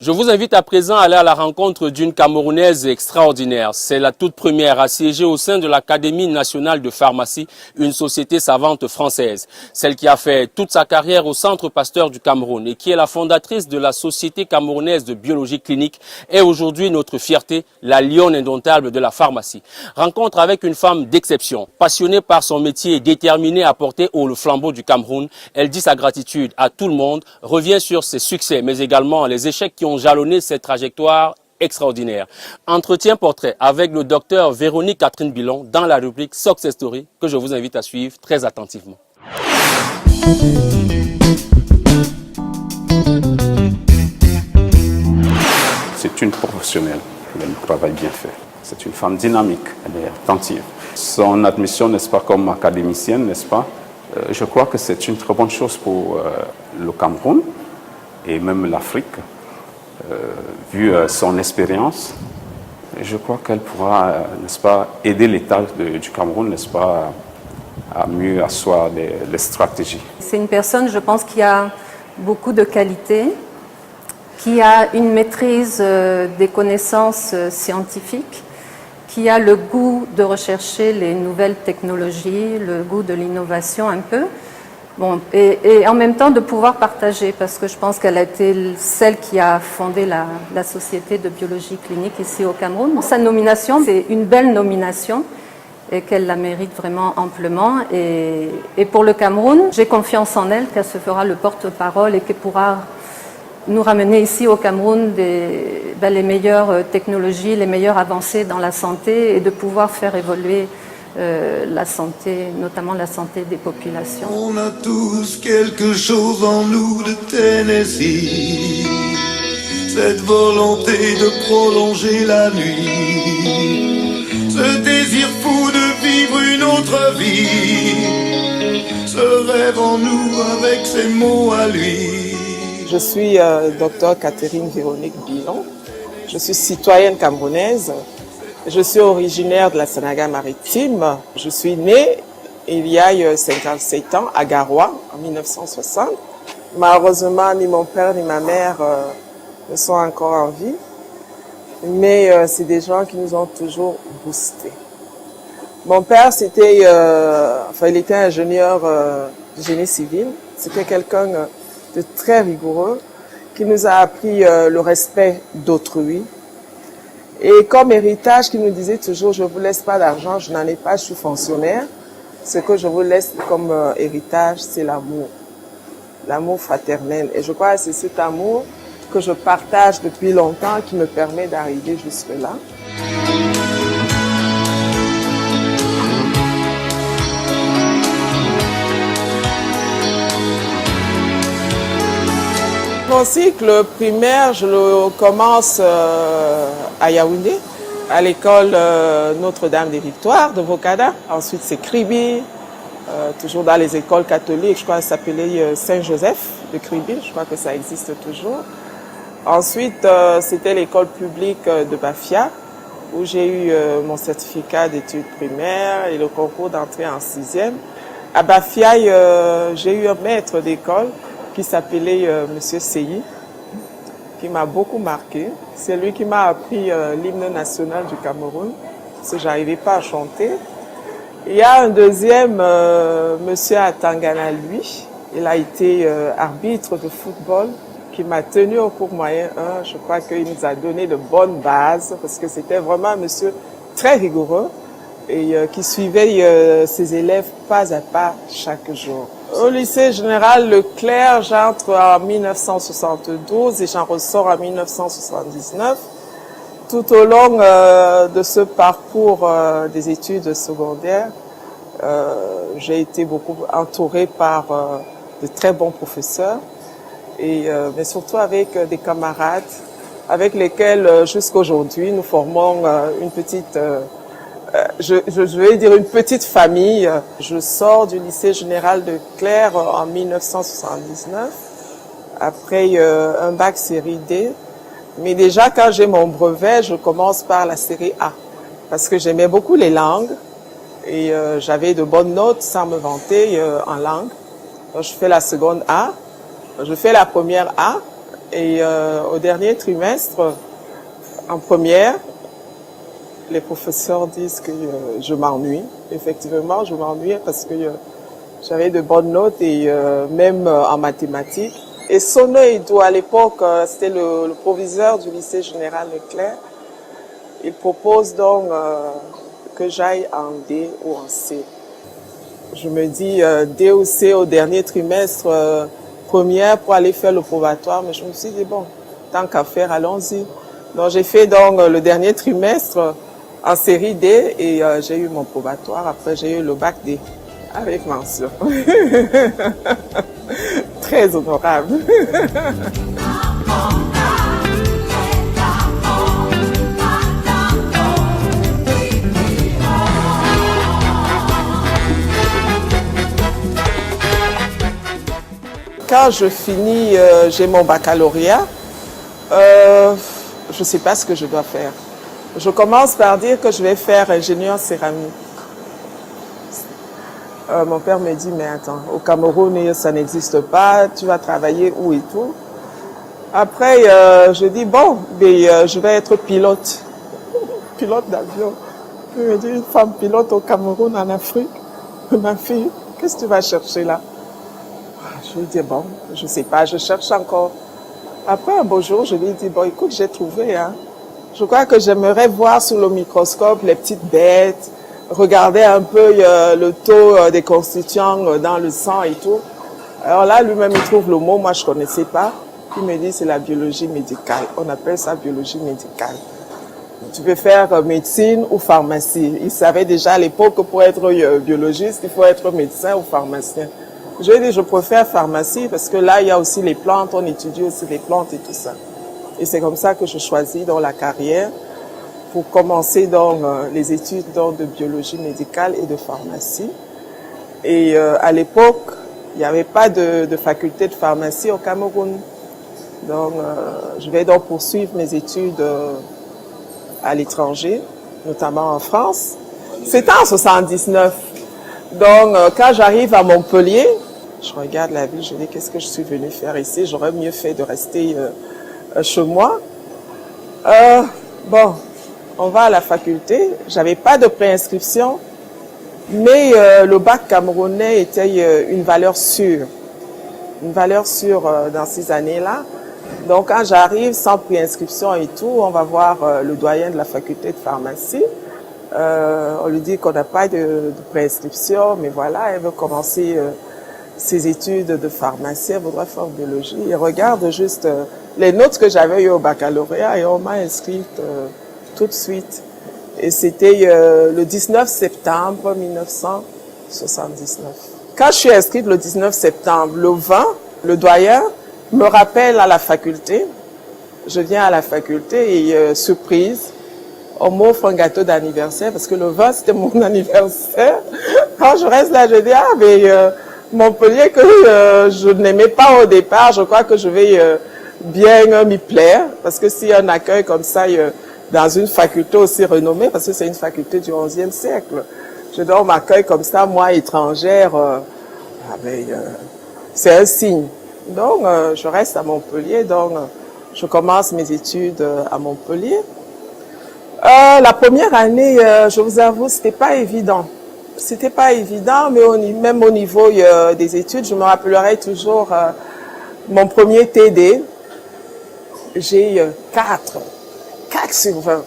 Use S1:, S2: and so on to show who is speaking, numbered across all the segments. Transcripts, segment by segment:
S1: Je vous invite à présent à aller à la rencontre d'une Camerounaise extraordinaire. C'est la toute première à siéger au sein de l'Académie nationale de pharmacie, une société savante française. Celle qui a fait toute sa carrière au Centre Pasteur du Cameroun et qui est la fondatrice de la Société camerounaise de biologie clinique est aujourd'hui notre fierté, la lionne indomptable de la pharmacie. Rencontre avec une femme d'exception, passionnée par son métier et déterminée à porter haut le flambeau du Cameroun. Elle dit sa gratitude à tout le monde, revient sur ses succès mais également les échecs qui ont jalonné cette trajectoire extraordinaire. Entretien portrait avec le docteur Véronique Catherine Bilon dans la rubrique Success Story que je vous invite à suivre très attentivement.
S2: C'est une professionnelle, elle travaille bien fait. C'est une femme dynamique, elle est attentive. Son admission, n'est-ce pas, comme académicienne, n'est-ce pas, je crois que c'est une très bonne chose pour le Cameroun et même l'Afrique. Vu son expérience, je crois qu'elle pourra, n'est-ce pas, aider l'État du Cameroun, n'est-ce pas, à mieux asseoir les stratégies.
S3: C'est une personne, je pense, qui a beaucoup de qualités, qui a une maîtrise des connaissances scientifiques, qui a le goût de rechercher les nouvelles technologies, le goût de l'innovation un peu. Bon, et en même temps de pouvoir partager, parce que je pense qu'elle a été celle qui a fondé la Société de biologie clinique ici au Cameroun. Sa nomination, c'est une belle nomination et qu'elle la mérite vraiment amplement. Et pour le Cameroun, j'ai confiance en elle, qu'elle se fera le porte-parole et qu'elle pourra nous ramener ici au Cameroun les meilleures technologies, les meilleures avancées dans la santé et de pouvoir faire évoluer la santé, notamment la santé des populations.
S4: On a tous quelque chose en nous de Tennessee, cette volonté de prolonger la nuit, ce désir fou de vivre une autre vie, ce rêve en nous avec ses mots à lui.
S5: Je suis docteur Catherine Véronique Bilon, je suis citoyenne camerounaise. Je suis originaire de la Sénégal-Maritime. Je suis née il y a 57 ans à Garoua, en 1960. Malheureusement, ni mon père ni ma mère ne sont encore en vie. Mais c'est des gens qui nous ont toujours boostés. Mon père, il était ingénieur de génie civil. C'était quelqu'un de très rigoureux qui nous a appris le respect d'autrui. Et comme héritage, qui nous disait toujours, je ne vous laisse pas d'argent, je n'en ai pas, je suis fonctionnaire. Ce que je vous laisse comme héritage, c'est l'amour. L'amour fraternel. Et je crois que c'est cet amour que je partage depuis longtemps qui me permet d'arriver jusque-là. Mon cycle primaire, je le commence à Yaoundé, à l'école Notre-Dame des Victoires de Bokada. Ensuite, c'est Kribi, toujours dans les écoles catholiques. Je crois que ça s'appelait Saint-Joseph de Kribi. Je crois que ça existe toujours. Ensuite, c'était l'école publique de Bafia, où j'ai eu mon certificat d'études primaires et le concours d'entrée en 6e. À Bafia, j'ai eu un maître d'école qui s'appelait Monsieur Seyi, qui m'a beaucoup marqué. C'est lui qui m'a appris l'hymne national du Cameroun, parce que je n'arrivais pas à chanter. Il y a un deuxième, Monsieur Atangana, lui, il a été arbitre de football, qui m'a tenu au cours moyen 1. Je crois qu'il nous a donné de bonnes bases, parce que c'était vraiment un monsieur très rigoureux, et qui suivait ses élèves pas à pas chaque jour. Au lycée général Leclerc, j'entre en 1972 et j'en ressors en 1979. Tout au long de ce parcours des études secondaires, j'ai été beaucoup entourée par de très bons professeurs, mais surtout avec des camarades avec lesquels jusqu'à aujourd'hui nous formons une petite... je vais dire une petite famille. Je sors du lycée général de Leclerc en 1979, après un bac série D. Mais déjà, quand j'ai mon brevet, je commence par la série A, parce que j'aimais beaucoup les langues et j'avais de bonnes notes sans me vanter en langue. Donc, je fais la seconde A, je fais la première A Et au dernier trimestre, en première, les professeurs disent que je m'ennuie. Effectivement, je m'ennuyais parce que j'avais de bonnes notes et même en mathématiques. Et Sono Edo, à l'époque, c'était le proviseur du lycée général Leclerc. Il propose donc que j'aille en D ou en C. Je me dis D ou C au dernier trimestre, première pour aller faire le probatoire, mais je me suis dit bon, tant qu'à faire, allons-y. Donc j'ai fait donc le dernier trimestre en série D et j'ai eu mon probatoire. Après j'ai eu le bac D avec mention. Très honorable. Quand je finis, j'ai mon baccalauréat, je ne sais pas ce que je dois faire. Je commence par dire que je vais faire ingénieur céramique. Mon père me dit, mais attends, au Cameroun, ça n'existe pas, tu vas travailler où et tout. Après, je dis, bon, mais, je vais être pilote, pilote d'avion. Il me dit, une femme pilote au Cameroun, en Afrique, ma fille, qu'est-ce que tu vas chercher là? Je lui dis, bon, je ne sais pas, je cherche encore. Après un beau jour, je lui dis, bon, écoute, j'ai trouvé, hein. Je crois que j'aimerais voir sous le microscope les petites bêtes, regarder un peu le taux des constituants dans le sang et tout. Alors là, lui-même, il trouve le mot, moi, je ne connaissais pas. Il me dit, c'est la biologie médicale. On appelle ça biologie médicale. Tu peux faire médecine ou pharmacie. Il savait déjà à l'époque que pour être biologiste, il faut être médecin ou pharmacien. Je lui ai dit, je préfère pharmacie parce que là, il y a aussi les plantes, on étudie aussi les plantes et tout ça. Et c'est comme ça que je choisis dans la carrière pour commencer dans les études de biologie médicale et de pharmacie. Et à l'époque, il n'y avait pas de faculté de pharmacie au Cameroun. Donc, je vais donc poursuivre mes études à l'étranger, notamment en France. C'était en 79. Donc, quand j'arrive à Montpellier, je regarde la ville, je dis, qu'est-ce que je suis venue faire ici? J'aurais mieux fait de rester chez moi. Bon, on va à la faculté. J'avais pas de préinscription, mais le bac camerounais était une valeur sûre. Une valeur sûre dans ces années-là. Donc, quand j'arrive sans préinscription et tout, on va voir le doyen de la faculté de pharmacie. On lui dit qu'on n'a pas de préinscription, mais voilà, elle veut commencer ses études de pharmacie, elle voudrait faire biologie. Il regarde juste les notes que j'avais eues au baccalauréat et on m'a inscrite tout de suite. Et c'était le 19 septembre 1979. Quand je suis inscrite le 19 septembre, le 20, le doyen me rappelle à la faculté. Je viens à la faculté et surprise, on m'offre un gâteau d'anniversaire parce que le 20 c'était mon anniversaire. Quand je reste là, je dis, ah mais Montpellier que je n'aimais pas au départ, je crois que je vais bien m'y plaire parce que s'il y a un accueil comme ça dans une faculté aussi renommée, parce que c'est une faculté du XIe siècle, je dois m'accueil comme ça, moi étrangère, c'est un signe. Donc je reste à Montpellier, donc je commence mes études à Montpellier. La première année, je vous avoue, c'était pas évident. C'était pas évident, mais même au niveau des études, je me rappellerai toujours mon premier TD. J'ai 4 sur 20.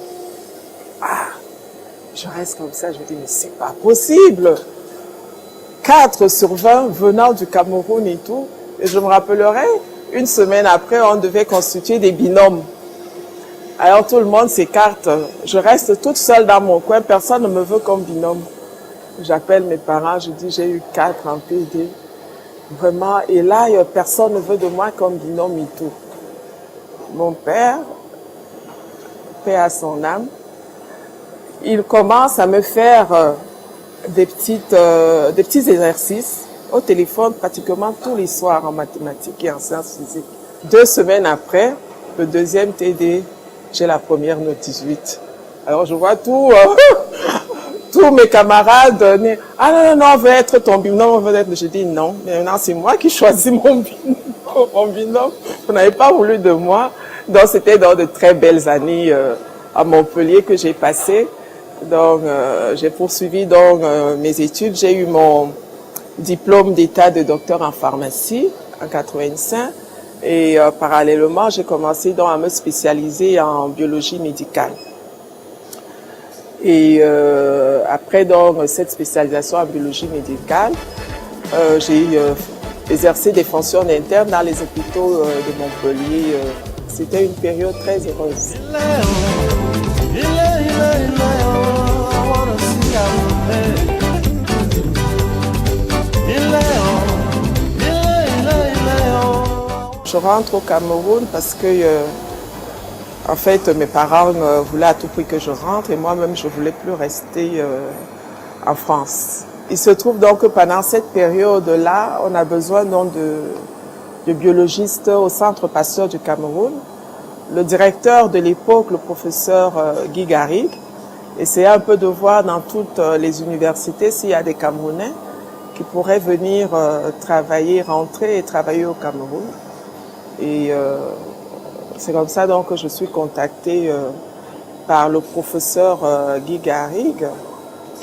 S5: Ah, je reste comme ça, je me dis, mais c'est pas possible. 4 sur 20 venant du Cameroun et tout. Et je me rappellerai, une semaine après, on devait constituer des binômes. Alors tout le monde s'écarte. Je reste toute seule dans mon coin, personne ne me veut comme binôme. J'appelle mes parents, je dis j'ai eu 4 en PD. Vraiment, et là, personne ne veut de moi comme binôme et tout. Mon père, paix à son âme, il commence à me faire des petits exercices au téléphone pratiquement tous les soirs en mathématiques et en sciences physiques. 2 semaines après, le deuxième TD, j'ai la première note 18. Alors je vois tous mes camarades, ah non, on veut être ton binôme, on veut être... Je dis non, mais maintenant c'est moi qui choisis mon binôme. mon binôme. Vous n'avez pas voulu de moi. Donc, c'était dans de très belles années à Montpellier que j'ai passées. Donc, j'ai poursuivi donc mes études. J'ai eu mon diplôme d'état de docteur en pharmacie en 85. Et parallèlement, j'ai commencé donc à me spécialiser en biologie médicale. Et après donc cette spécialisation en biologie médicale, j'ai exercé des fonctions internes dans les hôpitaux de Montpellier. C'était une période très heureuse. Je rentre au Cameroun parce que en fait, mes parents voulaient à tout prix que je rentre et moi-même, je ne voulais plus rester en France. Il se trouve donc que pendant cette période-là, on a besoin donc de biologistes au Centre Pasteur du Cameroun. Le directeur de l'époque, le professeur Guy Garrigue, essayait un peu de voir dans toutes les universités s'il y a des Camerounais qui pourraient venir travailler, rentrer et travailler au Cameroun. Et c'est comme ça donc que je suis contactée par le professeur Guy Garrigue,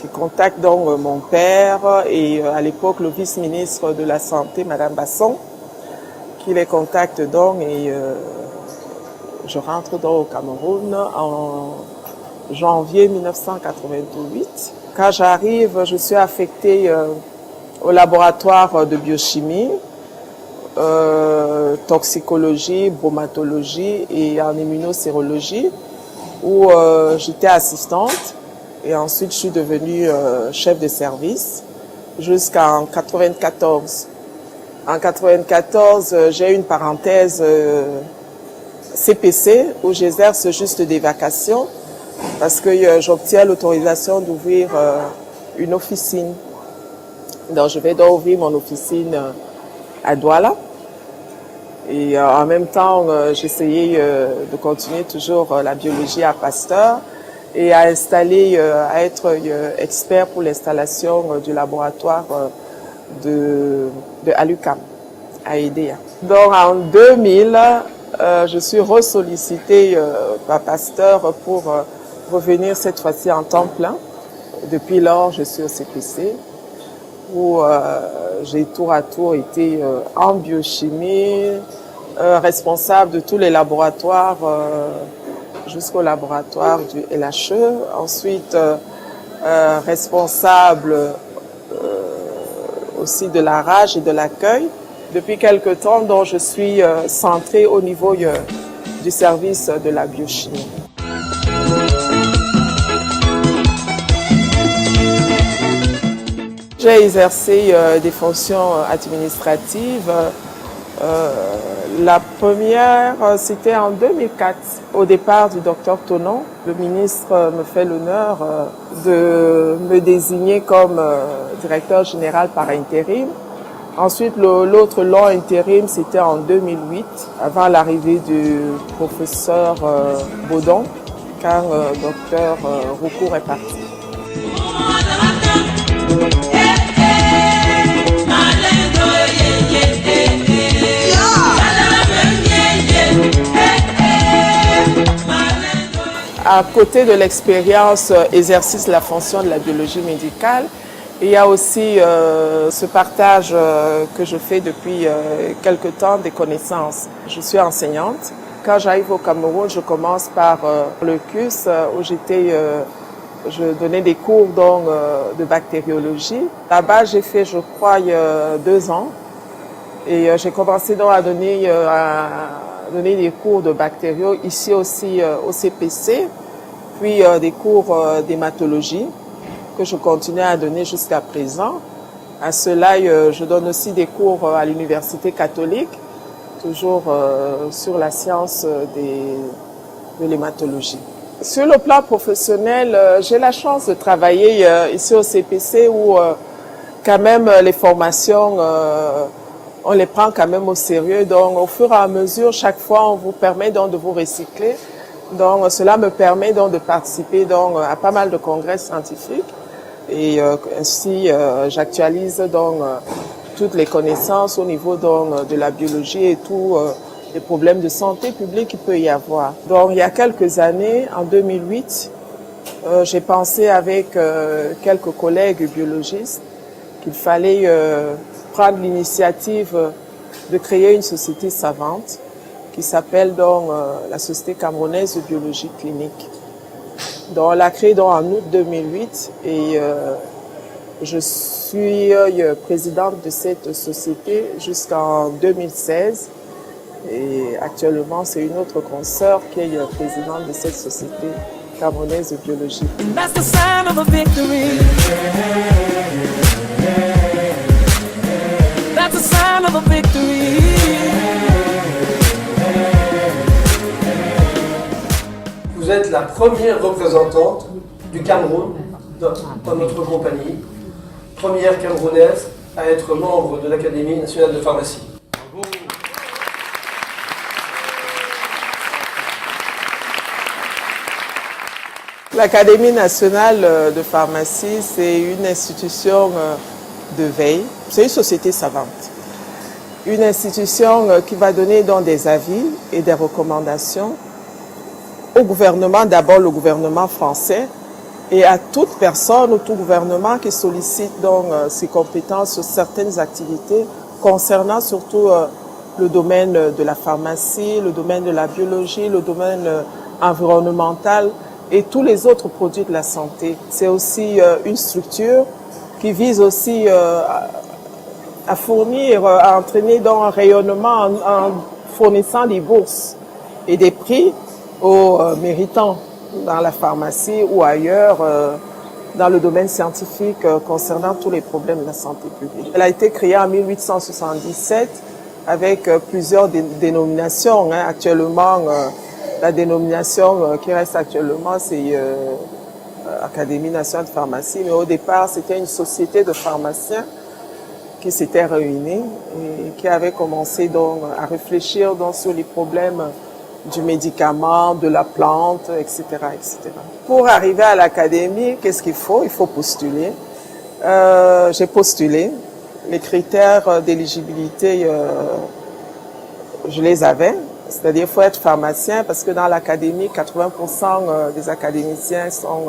S5: qui contacte donc mon père et à l'époque le vice-ministre de la Santé, Madame Basson, qui les contacte donc et je rentre donc au Cameroun en janvier 1988. Quand j'arrive, je suis affectée au laboratoire de biochimie, toxicologie, bromatologie et en immunosérologie où j'étais assistante et ensuite je suis devenue chef de service jusqu'en 94. En 94, j'ai une parenthèse CPC où j'exerce juste des vacations parce que j'obtiens l'autorisation d'ouvrir une officine. Donc je vais donc ouvrir mon officine à Douala. Et en même temps, j'essayais de continuer toujours la biologie à Pasteur et à installer, à être expert pour l'installation du laboratoire de Alucam, à EDEA. Donc en 2000, je suis ressollicitée par Pasteur pour revenir cette fois-ci en temps plein. Depuis lors, je suis au CPC où j'ai tour à tour été en biochimie, responsable de tous les laboratoires jusqu'au laboratoire du LHE. Ensuite, responsable aussi de la rage et de l'accueil. Depuis quelque temps, donc, je suis centrée au niveau du service de la biochimie. J'ai exercé des fonctions administratives. La première, c'était en 2004, au départ du docteur Tonon. Le ministre me fait l'honneur de me désigner comme directeur général par intérim. Ensuite, l'autre long intérim, c'était en 2008, avant l'arrivée du professeur Baudon, quand docteur Roucourt est parti. À côté de l'expérience exercice de la fonction de la biologie médicale, il y a aussi ce partage que je fais depuis quelque temps des connaissances. Je suis enseignante. Quand j'arrive au Cameroun, je commence par le CUS où je donnais des cours donc, de bactériologie. Là-bas, j'ai fait, je crois, 2 ans. Et j'ai commencé donc à donner des cours de bactériaux ici aussi au CPC, puis des cours d'hématologie que je continue à donner jusqu'à présent. À cela, je donne aussi des cours à l'Université catholique, toujours sur la science de l'hématologie. Sur le plan professionnel, j'ai la chance de travailler ici au CPC où quand même les formations, on les prend quand même au sérieux. Donc au fur et à mesure, chaque fois, on vous permet donc de vous recycler. Donc cela me permet donc de participer donc à pas mal de congrès scientifiques et ainsi j'actualise donc toutes les connaissances au niveau donc, de la biologie et tous les problèmes de santé publique qu'il peut y avoir. Donc il y a quelques années, en 2008, j'ai pensé avec quelques collègues biologistes qu'il fallait prendre l'initiative de créer une société savante qui s'appelle donc la Société camerounaise de biologie clinique. Donc on l'a créée donc en août 2008 et je suis présidente de cette société jusqu'en 2016 et actuellement c'est une autre consoeur qui est présidente de cette société camerounaise de biologie. That's the sign of a victory. That's the sign of a victory.
S6: Vous êtes la première représentante du Cameroun dans notre compagnie, première camerounaise à être membre de l'Académie nationale de pharmacie.
S5: L'Académie nationale de pharmacie, c'est une institution de veille. C'est une société savante. Une institution qui va donner donc des avis et des recommandations au gouvernement, d'abord le gouvernement français, et à toute personne ou tout gouvernement qui sollicite donc ses compétences sur certaines activités concernant surtout le domaine de la pharmacie, le domaine de la biologie, le domaine environnemental et tous les autres produits de la santé. C'est aussi une structure qui vise aussi à fournir, à entraîner dans un rayonnement en fournissant des bourses et des prix aux méritants dans la pharmacie ou ailleurs dans le domaine scientifique concernant tous les problèmes de la santé publique. Elle a été créée en 1877 avec plusieurs dénominations. Actuellement, la dénomination qui reste actuellement, c'est Académie nationale de pharmacie, mais au départ, c'était une société de pharmaciens qui s'était réunie et qui avait commencé donc à réfléchir donc sur les problèmes du médicament, de la plante, etc., etc. Pour arriver à l'académie, qu'est-ce qu'il faut? Il faut postuler. J'ai postulé. Les critères d'éligibilité, je les avais. C'est-à-dire qu'il faut être pharmacien parce que dans l'académie, 80% des académiciens sont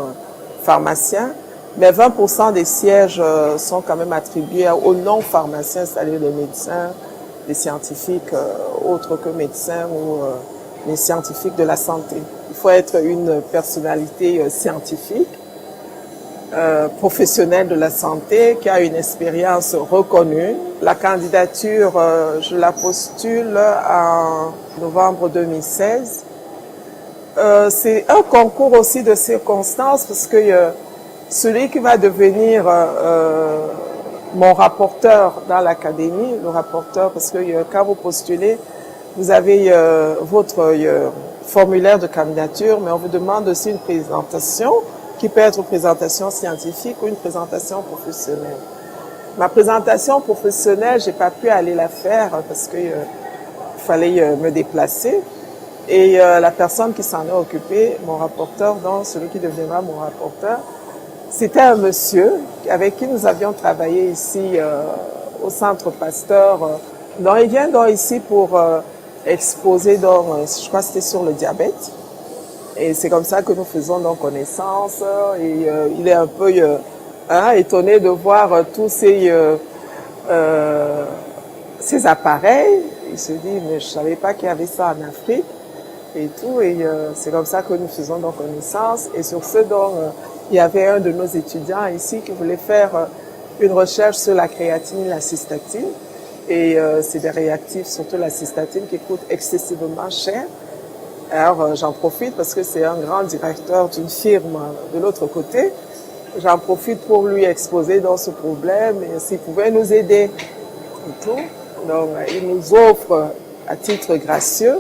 S5: pharmaciens, mais 20% des sièges sont quand même attribués aux non-pharmaciens, c'est-à-dire les médecins, les scientifiques autres que médecins ou les scientifiques de la santé. Il faut être une personnalité scientifique, professionnelle de la santé, qui a une expérience reconnue. La candidature, je la postule en novembre 2016. C'est un concours aussi de circonstances parce que celui qui va devenir mon rapporteur dans l'académie, le rapporteur, parce que quand vous postulez, vous avez votre formulaire de candidature, mais on vous demande aussi une présentation qui peut être une présentation scientifique ou une présentation professionnelle. Ma présentation professionnelle, j'ai pas pu aller la faire parce que fallait me déplacer. Et la personne qui s'en est occupée, mon rapporteur, donc celui qui deviendra mon rapporteur, c'était un monsieur avec qui nous avions travaillé ici au Centre Pasteur. Donc il vient donc ici pour exposer, donc, je crois que c'était sur le diabète. Et c'est comme ça que nous faisons donc connaissance. Et il est un peu étonné de voir tous ces appareils. Il se dit, mais je ne savais pas qu'il y avait ça en Afrique et tout. Et c'est comme ça que nous faisons donc connaissance. Et sur ce, donc, il y avait un de nos étudiants ici qui voulait faire une recherche sur la créatine et la cystatine. Et c'est des réactifs, surtout la cystatine, qui coûtent excessivement cher. Alors, j'en profite parce que c'est un grand directeur d'une firme de l'autre côté. J'en profite pour lui exposer dans ce problème et s'il pouvait nous aider et tout. Donc, il nous offre à titre gracieux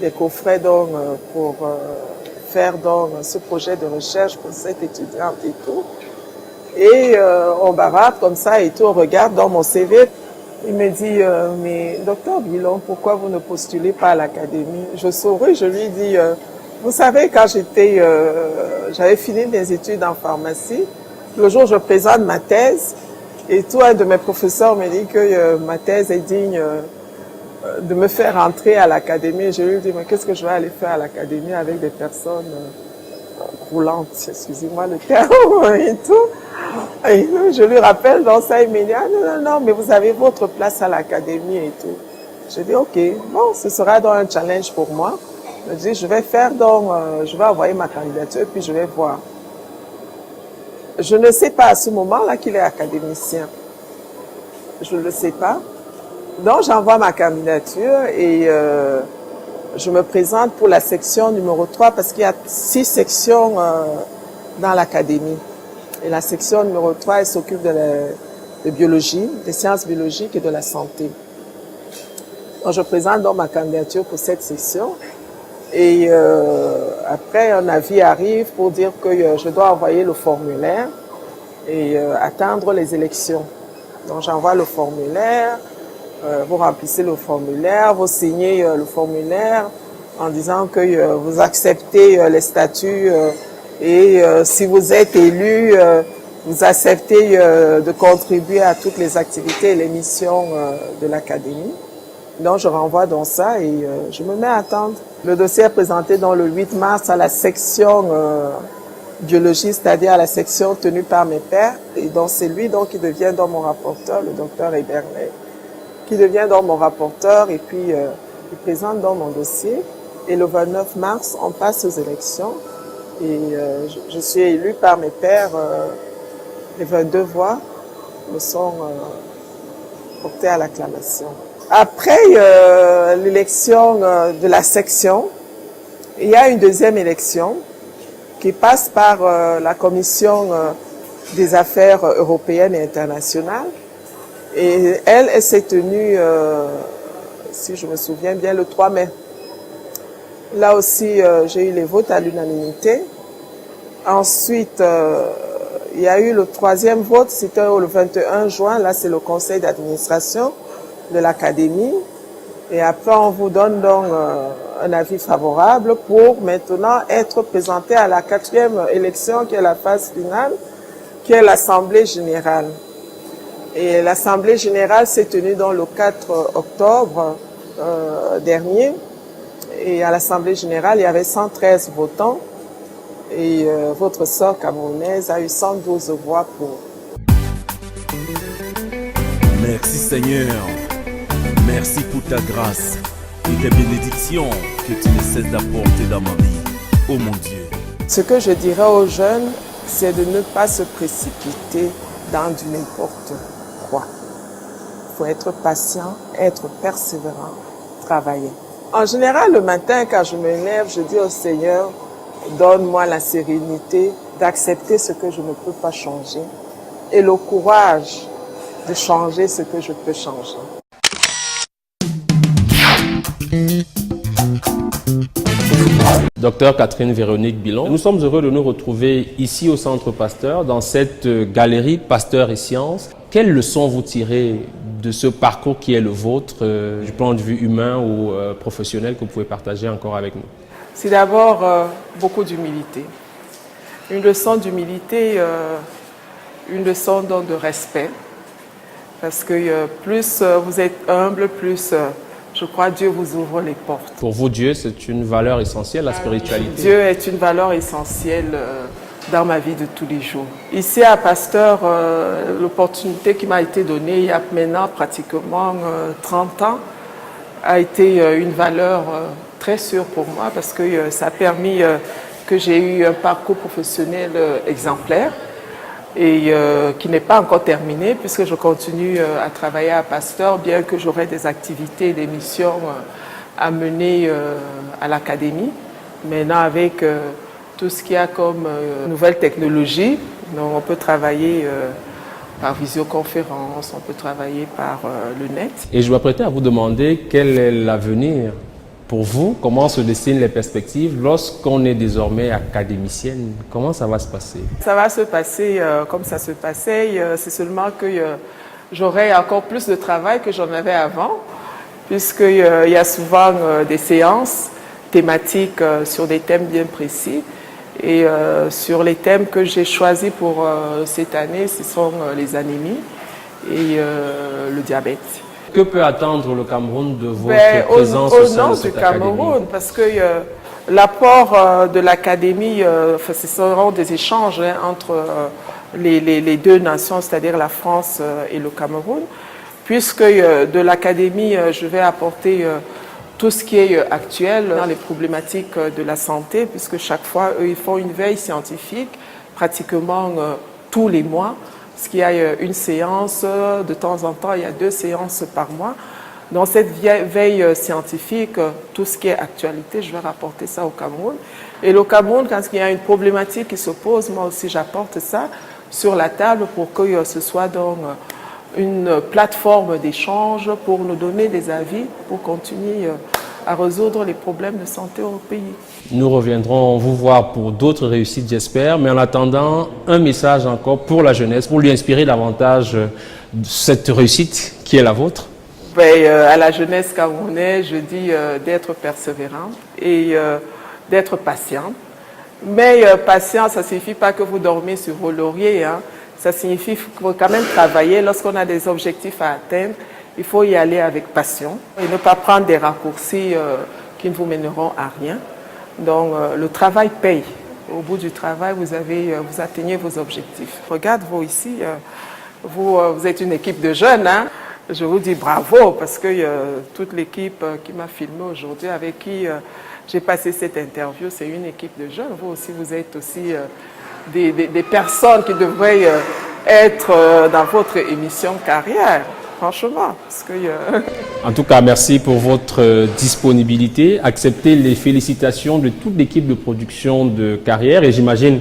S5: des coffrets donc, pour faire donc, ce projet de recherche pour cette étudiante et tout. Et on barate comme ça et tout, on regarde dans mon CV. Il me dit, mais docteur Bilon, pourquoi vous ne postulez pas à l'académie? Je souris, je lui dis, vous savez, quand j'avais fini mes études en pharmacie, le jour où je présente ma thèse, Et tout, un de mes professeurs me dit que ma thèse est digne de me faire entrer à l'académie. Je lui dis, mais qu'est-ce que je vais aller faire à l'académie avec des personnes roulantes, excusez-moi le terme, et tout. Et je lui rappelle dans ça, il me dit, ah, non, mais vous avez votre place à l'académie et tout. Je dis, ok, bon, ce sera donc un challenge pour moi. Je dis, je vais faire donc, je vais envoyer ma candidature, puis je vais voir. Je ne sais pas à ce moment-là qu'il est académicien. Je ne le sais pas. Donc, j'envoie ma candidature et je me présente pour la section numéro 3 parce qu'il y a 6 sections dans l'académie. Et la section numéro 3, elle s'occupe de biologie, des sciences biologiques et de la santé. Donc, je présente donc ma candidature pour cette section. Et après, un avis arrive pour dire que je dois envoyer le formulaire et attendre les élections. Donc, j'envoie le formulaire, vous remplissez le formulaire, vous signez le formulaire en disant que vous acceptez les statuts et si vous êtes élu, vous acceptez de contribuer à toutes les activités et les missions de l'académie. Donc, je renvoie dans ça et je me mets à attendre. Le dossier est présenté dans le 8 mars à la section biologie, c'est-à-dire à la section tenue par mes pairs. Et donc, c'est lui donc, qui devient donc mon rapporteur, le docteur Ebernet, qui devient donc mon rapporteur et puis il présente donc mon dossier. Et le 29 mars, on passe aux élections et je suis élu par mes pairs. Les 22 voix me sont portées à l'acclamation. Après l'élection de la section, il y a une deuxième élection qui passe par la commission des affaires européennes et internationales. Et elle s'est tenue, si je me souviens bien, le 3 mai. Là aussi, j'ai eu les votes à l'unanimité. Ensuite, il y a eu le troisième vote, c'était le 21 juin. Là, c'est le conseil d'administration de l'académie. Et après, on vous donne donc un avis favorable pour maintenant être présenté à la 4e élection, qui est la phase finale, qui est l'Assemblée générale. Et l'Assemblée générale s'est tenue dans le 4 octobre dernier. Et à l'Assemblée générale, il y avait 113 votants. Et votre sœur camerounaise a eu 112 voix pour.
S7: Merci Seigneur. Merci pour ta grâce et tes bénédictions que tu ne cesses d'apporter dans ma vie. Oh mon Dieu.
S5: Ce que je dirais aux jeunes, c'est de ne pas se précipiter dans du n'importe quoi. Il faut être patient, être persévérant, travailler. En général, le matin, quand je me lève, je dis au Seigneur, donne-moi la sérénité d'accepter ce que je ne peux pas changer et le courage de changer ce que je peux changer.
S1: Docteur Catherine Véronique Bilon, nous sommes heureux de nous retrouver ici au Centre Pasteur, dans cette galerie Pasteur et Sciences. Quelles leçons vous tirez de ce parcours qui est le vôtre, du point de vue humain ou professionnel, que vous pouvez partager encore avec nous?
S5: C'est d'abord beaucoup d'humilité. Une leçon d'humilité, une leçon donc de respect. Parce que plus vous êtes humble, plus je crois Dieu vous ouvre les portes.
S1: Pour vous, Dieu, c'est une valeur essentielle, la spiritualité?
S5: Dieu est une valeur essentielle dans ma vie de tous les jours. Ici à Pasteur, l'opportunité qui m'a été donnée il y a maintenant pratiquement 30 ans a été une valeur très sûre pour moi parce que ça a permis que j'ai eu un parcours professionnel exemplaire et qui n'est pas encore terminé puisque je continue à travailler à Pasteur, bien que j'aurai des activités et des missions à mener à l'académie. Maintenant, avec tout ce qu'il y a comme nouvelles technologies, donc on peut travailler par visioconférence, on peut travailler par le net.
S1: Et je m'apprêtais à vous demander quel est l'avenir pour vous, comment se dessinent les perspectives lorsqu'on est désormais académicienne? Comment ça va se passer? Ça va se passer
S5: comme ça se passait, c'est seulement que j'aurai encore plus de travail que j'en avais avant, puisqu'il y a souvent des séances thématiques sur des thèmes bien précis. Et sur les thèmes que j'ai choisis pour cette année, ce sont les anémies. et le diabète.
S1: Que peut attendre le Cameroun de votre présence au sein de cette académie?
S5: Cameroun, parce que l'apport de l'académie, ce seront des échanges entre les deux nations, c'est-à-dire la France et le Cameroun, puisque de l'académie, je vais apporter tout ce qui est actuel dans les problématiques de la santé, puisque chaque fois, eux, ils font une veille scientifique pratiquement tous les mois, parce qu'il y a une séance, de temps en temps, il y a 2 séances par mois. Dans cette veille scientifique, tout ce qui est actualité, je vais rapporter ça au Cameroun. Et le Cameroun, quand il y a une problématique qui se pose, moi aussi j'apporte ça sur la table pour que ce soit donc une plateforme d'échange pour nous donner des avis, pour continuer à résoudre les problèmes de santé au pays.
S1: Nous reviendrons vous voir pour d'autres réussites, j'espère. Mais en attendant, un message encore pour la jeunesse, pour lui inspirer davantage cette réussite qui est la vôtre.
S5: À la jeunesse camerounaise, je dis d'être persévérant et d'être patient. Mais patient, ça ne signifie pas que vous dormez sur vos lauriers. Hein. Ça signifie qu'il faut quand même travailler. Lorsqu'on a des objectifs à atteindre, il faut y aller avec passion et ne pas prendre des raccourcis qui ne vous mèneront à rien. Donc le travail paye. Au bout du travail, vous atteignez vos objectifs. Regarde, vous ici, vous êtes une équipe de jeunes. Hein. Je vous dis bravo parce que toute l'équipe qui m'a filmé aujourd'hui, avec qui j'ai passé cette interview, c'est une équipe de jeunes. Vous aussi, vous êtes aussi des personnes qui devraient être dans votre émission carrière. Franchement, parce que...
S1: En tout cas, merci pour votre disponibilité. Acceptez les félicitations de toute l'équipe de production de Carrière et j'imagine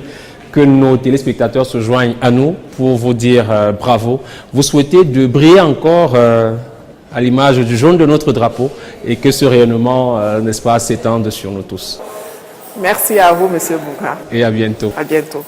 S1: que nos téléspectateurs se joignent à nous pour vous dire bravo. Vous souhaitez de briller encore à l'image du jaune de notre drapeau et que ce rayonnement, n'est-ce pas, s'étende sur nous tous.
S5: Merci à vous, M. Bouga.
S1: Et à bientôt.
S5: À bientôt.